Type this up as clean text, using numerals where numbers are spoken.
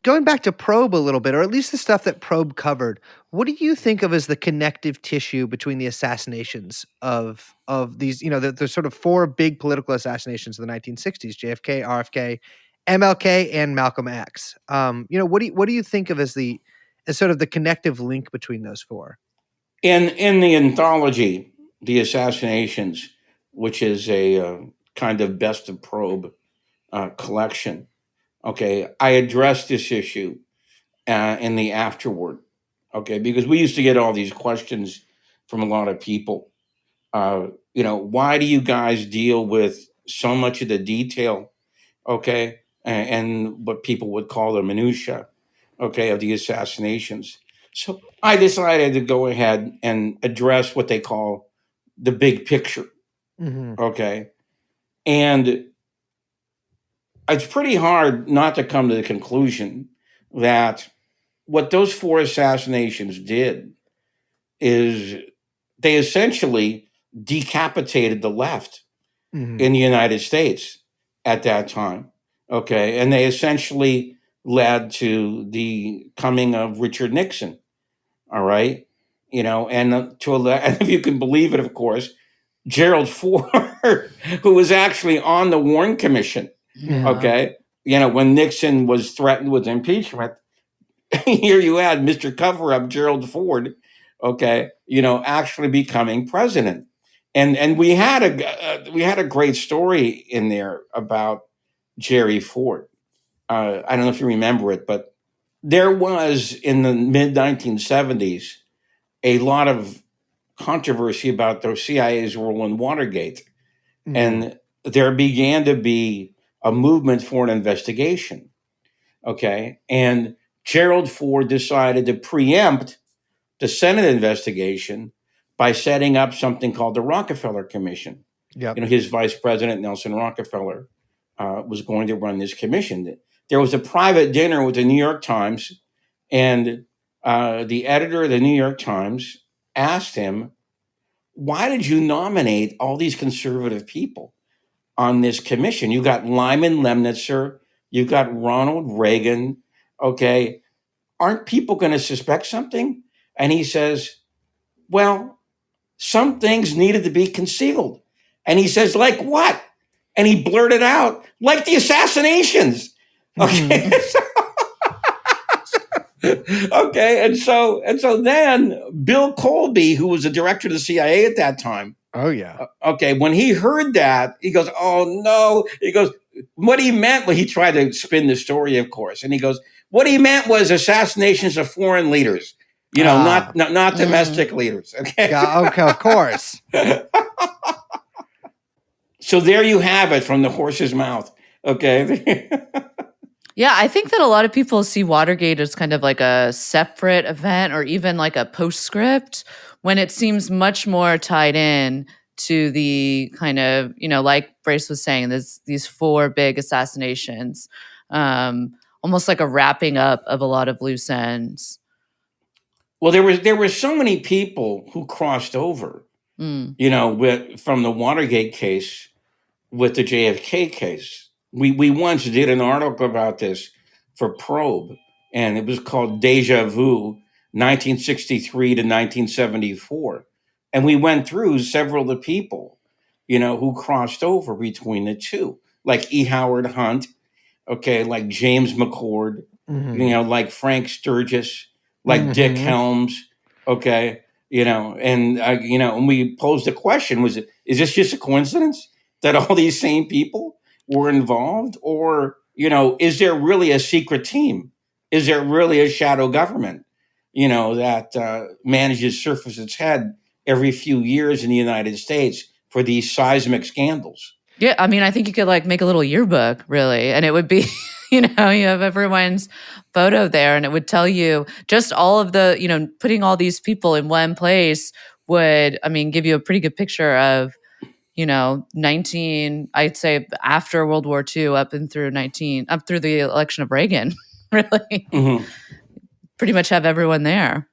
Going back to Probe a little bit, or at least the stuff that Probe covered, what do you think of as the connective tissue between the assassinations of these, the sort of four big political assassinations of the 1960s: JFK, RFK, MLK, and Malcolm X? What do you think of as sort of the connective link between those four? In the anthology, The Assassinations, which is a kind of best of Probe collection, okay, I addressed this issue in the afterword, okay, because we used to get all these questions from a lot of people. Why do you guys deal with so much of the detail, okay, and what people would call the minutia, okay, of the assassinations? So I decided to go ahead and address what they call the big picture, Mm-hmm. okay, and it's pretty hard not to come to the conclusion that what those four assassinations did is they essentially decapitated the left Mm-hmm. in the United States at that time. Okay. And they essentially led to the coming of Richard Nixon. All right. And and if you can believe it, of course, Gerald Ford, who was actually on the Warren Commission. Yeah. Okay. When Nixon was threatened with impeachment, here you had Mr. Cover Up Gerald Ford, okay, actually becoming president. And we had a great story in there about Jerry Ford. I don't know if you remember it, but there was in the mid 1970s a lot of controversy about the CIA's role in Watergate, Mm-hmm. and there began to be a movement for an investigation. Okay, and Gerald Ford decided to preempt the Senate investigation by setting up something called the Rockefeller Commission. Yep. His vice president, Nelson Rockefeller, was going to run this commission. There was a private dinner with the New York Times, and the editor of the New York Times asked him, why did you nominate all these conservative people on this commission? You got Lyman Lemnitzer, you've got Ronald Reagan, okay? Aren't people going to suspect something? And he says, well, some things needed to be concealed. And he says, like what? And he blurted out, like the assassinations. Okay. Okay. And so then Bill Colby, who was the director of the CIA at that time. Oh, yeah. Okay. When he heard that, he goes, oh, no. He goes, what he meant, well, he tried to spin the story, of course. And he goes, what he meant was assassinations of foreign leaders, not domestic leaders. Okay. Yeah, okay, of course. So there you have it from the horse's mouth. Okay. Yeah, I think that a lot of people see Watergate as kind of like a separate event or even like a postscript when it seems much more tied in to the kind of, like Brace was saying, these four big assassinations, almost like a wrapping up of a lot of loose ends. Well, there were so many people who crossed over, from the Watergate case with the JFK case. We once did an article about this for Probe, and it was called Deja Vu, 1963 to 1974. And we went through several of the people, who crossed over between the two, like E. Howard Hunt, okay, like James McCord, Mm-hmm. like Frank Sturgis, like Dick Mm-hmm. Helms, okay, and we posed the question: is this just a coincidence that all these same people were involved, or is there really a secret team? Is there really a shadow government, that manages to surface its head every few years in the United States for these seismic scandals? Yeah, I mean, I think you could like make a little yearbook, really, and it would be, you have everyone's photo there, and it would tell you just all of the, putting all these people in one place would, give you a pretty good picture of, I'd say after World War II up through the election of Reagan, really, Mm-hmm. pretty much have everyone there.